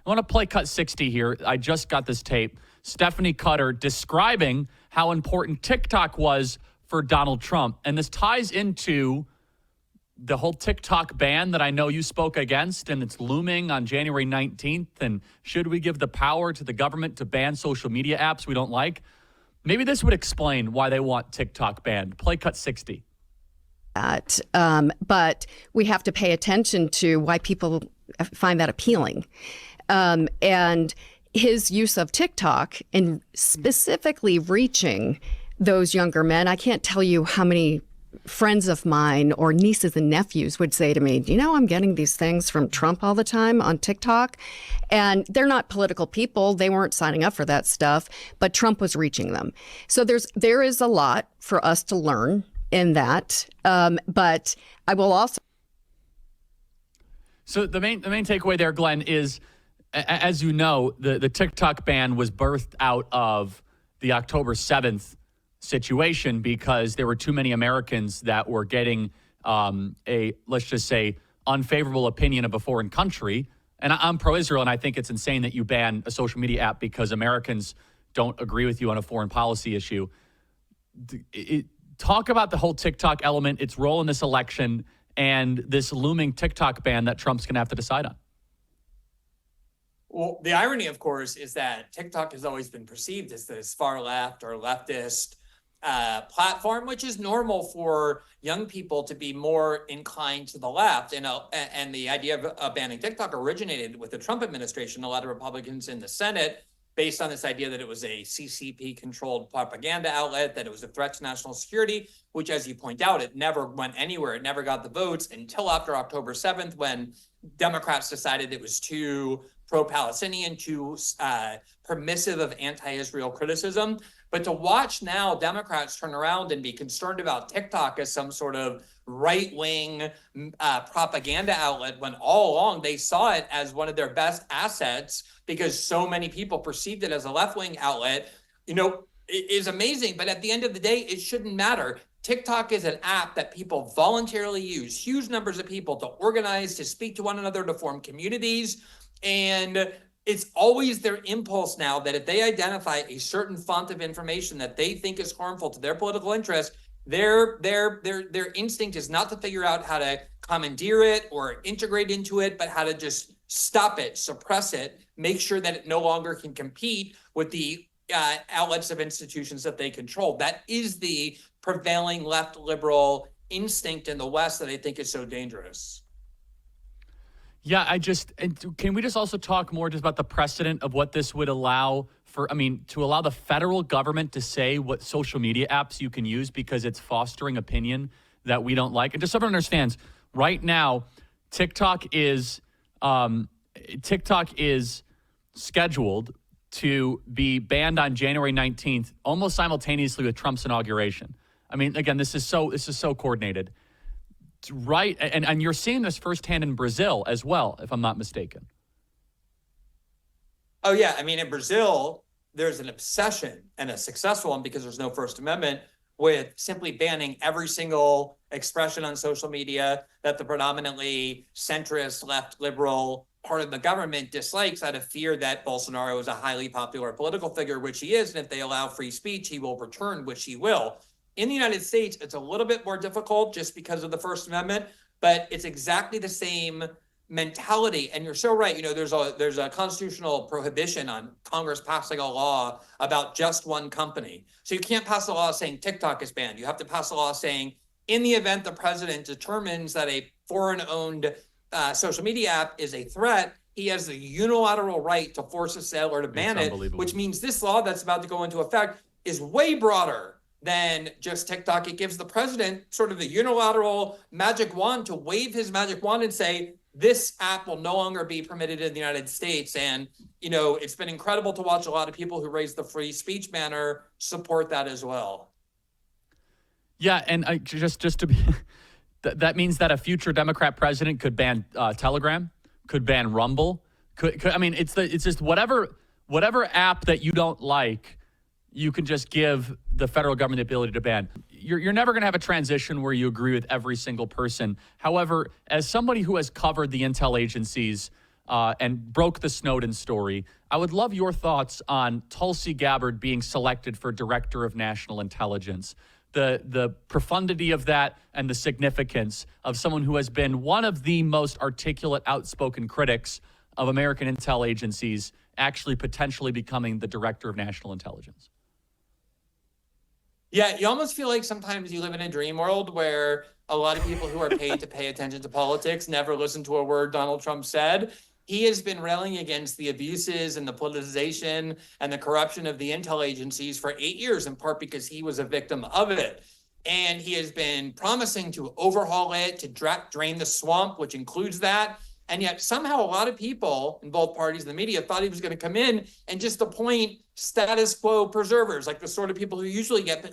I want to play cut 60 here. I just got this tape. Stephanie Cutter describing how important TikTok was for Donald Trump. And this ties into the whole TikTok ban that I know you spoke against, and it's looming on January 19th. And should we give the power to the government to ban social media apps we don't like? Maybe this would explain why they want TikTok banned. Play cut 60. But we have to pay attention to why people find that appealing. And his use of TikTok and specifically reaching those younger men, I can't tell you how many friends of mine or nieces and nephews would say to me, you know, I'm getting these things from Trump all the time on TikTok. And they're not political people. They weren't signing up for that stuff, but Trump was reaching them. So there is a lot for us to learn in that. But I will also. So the main takeaway there, Glenn, is, as you know, the TikTok ban was birthed out of the October 7th situation because there were too many Americans that were getting let's just say, unfavorable opinion of a foreign country. And I'm pro-Israel, and I think it's insane that you ban a social media app because Americans don't agree with you on a foreign policy issue. Talk about the whole TikTok element, its role in this election, and this looming TikTok ban that Trump's going to have to decide on. Well, the irony, of course, is that TikTok has always been perceived as this far left or leftist platform, which is normal for young people to be more inclined to the left. And the idea of banning TikTok originated with the Trump administration. A lot of Republicans in the Senate, based on this idea that it was a CCP-controlled propaganda outlet, that it was a threat to national security, which, as you point out, it never went anywhere. It never got the votes until after October 7th, when Democrats decided it was too pro-Palestinian, too permissive of anti-Israel criticism. But to watch now Democrats turn around and be concerned about TikTok as some sort of right-wing propaganda outlet, when all along they saw it as one of their best assets because so many people perceived it as a left-wing outlet, it is amazing. But at the end of the day, it shouldn't matter. TikTok is an app that people voluntarily use, huge numbers of people, to organize, to speak to one another, to form communities. And it's always their impulse now that if they identify a certain font of information that they think is harmful to their political interest, their instinct is not to figure out how to commandeer it or integrate into it, but how to just stop it, suppress it, make sure that it no longer can compete with the outlets of institutions that they control. That is the prevailing left liberal instinct in the West that I think is so dangerous. Yeah, can we just also talk more just about the precedent of what this would allow to allow the federal government to say what social media apps you can use because it's fostering opinion that we don't like? And just so everyone understands, right now, TikTok is scheduled to be banned on January 19th, almost simultaneously with Trump's inauguration. I mean, again, this is so coordinated. Right, and you're seeing this firsthand in Brazil as well, if I'm not mistaken. Oh, yeah. I mean, in Brazil, there's an obsession, and a successful one because there's no First Amendment, with simply banning every single expression on social media that the predominantly centrist, left, liberal part of the government dislikes, out of fear that Bolsonaro is a highly popular political figure, which he is. And if they allow free speech, he will return, which he will. In the United States, it's a little bit more difficult just because of the First Amendment, but it's exactly the same mentality. And you're so right. There's a constitutional prohibition on Congress passing a law about just one company. So you can't pass a law saying TikTok is banned. You have to pass a law saying, in the event the president determines that a foreign-owned social media app is a threat, he has the unilateral right to force a sale or to ban it, which means this law that's about to go into effect is way broader than just TikTok. It gives the president sort of the unilateral magic wand to wave his magic wand and say, this app will no longer be permitted in the United States. And, it's been incredible to watch a lot of people who raise the free speech banner support that as well. Yeah, and just to be, that means that a future Democrat president could ban Telegram, could ban Rumble, it's just whatever app that you don't like, you can just give the federal government the ability to ban. You're never going to have a transition where you agree with every single person. However, as somebody who has covered the intel agencies and broke the Snowden story. I would love your thoughts on Tulsi Gabbard being selected for Director of National Intelligence. The profundity of that and the significance of someone who has been one of the most articulate, outspoken critics of American intel agencies actually potentially becoming the Director of National Intelligence. Yeah, you almost feel like sometimes you live in a dream world where a lot of people who are paid to pay attention to politics never listen to a word Donald Trump said. He has been railing against the abuses and the politicization and the corruption of the intel agencies for 8 years, in part because he was a victim of it. And he has been promising to overhaul it, to drain the swamp, which includes that. And yet somehow a lot of people in both parties and the media thought he was going to come in and just appoint status quo preservers, like the sort of people who usually get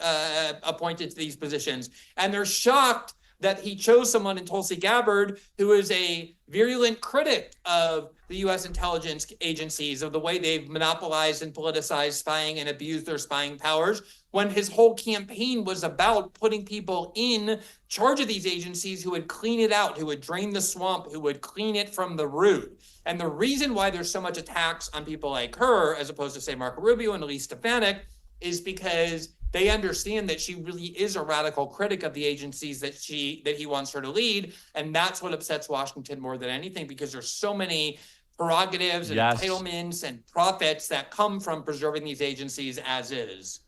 appointed to these positions. And they're shocked that he chose someone in Tulsi Gabbard, who is a virulent critic of the U.S. intelligence agencies, of the way they've monopolized and politicized spying and abused their spying powers, when his whole campaign was about putting people in charge of these agencies who would clean it out, who would drain the swamp, who would clean it from the root. And the reason why there's so much attacks on people like her, as opposed to, say, Marco Rubio and Elise Stefanik, is because they understand that she really is a radical critic of the agencies that he wants her to lead. And that's what upsets Washington more than anything, because there's so many prerogatives and entitlements and profits that come from preserving these agencies as is.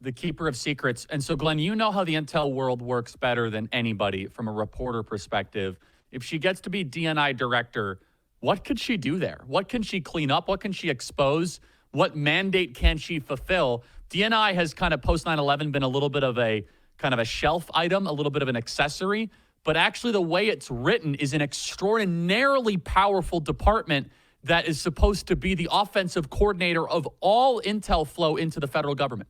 The keeper of secrets. And so, Glenn, you know how the intel world works better than anybody from a reporter perspective. If she gets to be DNI director, what could she do there? What can she clean up? What can she expose? What mandate can she fulfill? DNI has kind of post 9/11 been a little bit of a kind of a shelf item, a little bit of an accessory, but actually the way it's written is an extraordinarily powerful department that is supposed to be the offensive coordinator of all intel flow into the federal government.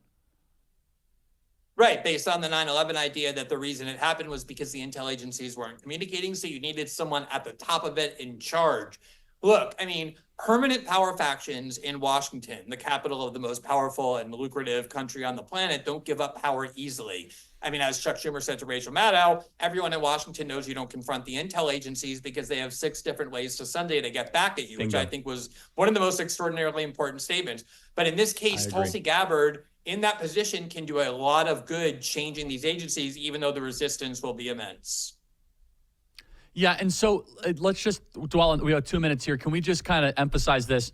Right, based on the 9/11 idea that the reason it happened was because the intel agencies weren't communicating, so you needed someone at the top of it in charge. Look, I mean, permanent power factions in Washington, the capital of the most powerful and lucrative country on the planet, don't give up power easily. I mean, as Chuck Schumer said to Rachel Maddow, everyone in Washington knows you don't confront the intel agencies because they have 6 different ways to Sunday to get back at you, which I think was one of the most extraordinarily important statements. But in this case, Tulsi Gabbard, in that position, can do a lot of good changing these agencies, even though the resistance will be immense. Yeah, and so let's just dwell on, we have 2 minutes here. Can we just kind of emphasize this?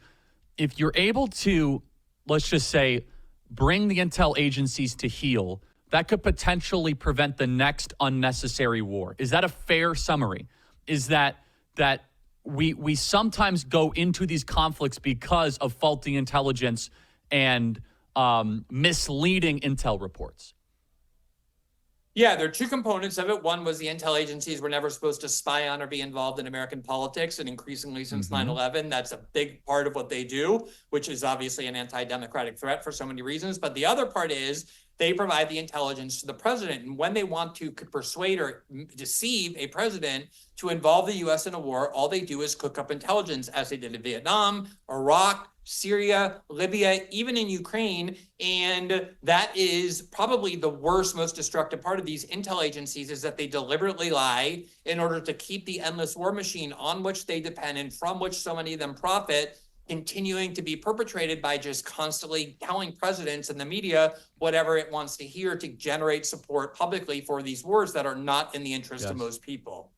If you're able to, let's just say, bring the intel agencies to heel, that could potentially prevent the next unnecessary war. Is that a fair summary? Is that we sometimes go into these conflicts because of faulty intelligence and misleading intel reports? Yeah, there are 2 components of it. One was the intel agencies were never supposed to spy on or be involved in American politics. And increasingly since 9/11, that's a big part of what they do, which is obviously an anti-democratic threat for so many reasons. But the other part is they provide the intelligence to the president. And when they want to persuade or deceive a president to involve the U.S. in a war, all they do is cook up intelligence, as they did in Vietnam, Iraq, Syria, Libya, even in Ukraine. And that is probably the worst, most destructive part of these intel agencies, is that they deliberately lie in order to keep the endless war machine on which they depend and from which so many of them profit continuing to be perpetrated by just constantly telling presidents and the media whatever it wants to hear to generate support publicly for these wars that are not in the interest of most people.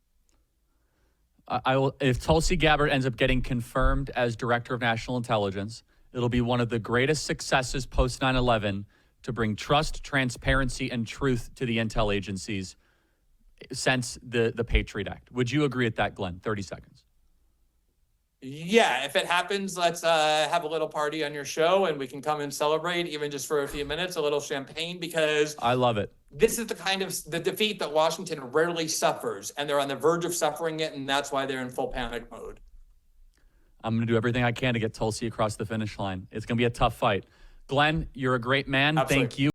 I will, if Tulsi Gabbard ends up getting confirmed as Director of National Intelligence, it'll be one of the greatest successes post 9/11 to bring trust, transparency, and truth to the intel agencies since the Patriot Act. Would you agree with that, Glenn? 30 seconds. Yeah, if it happens, let's have a little party on your show and we can come and celebrate, even just for a few minutes, a little champagne, because I love it. This is the kind of the defeat that Washington rarely suffers, and they're on the verge of suffering it, and that's why they're in full panic mode. I'm going to do everything I can to get Tulsi across the finish line. It's going to be a tough fight. Glenn, you're a great man. Absolutely. Thank you.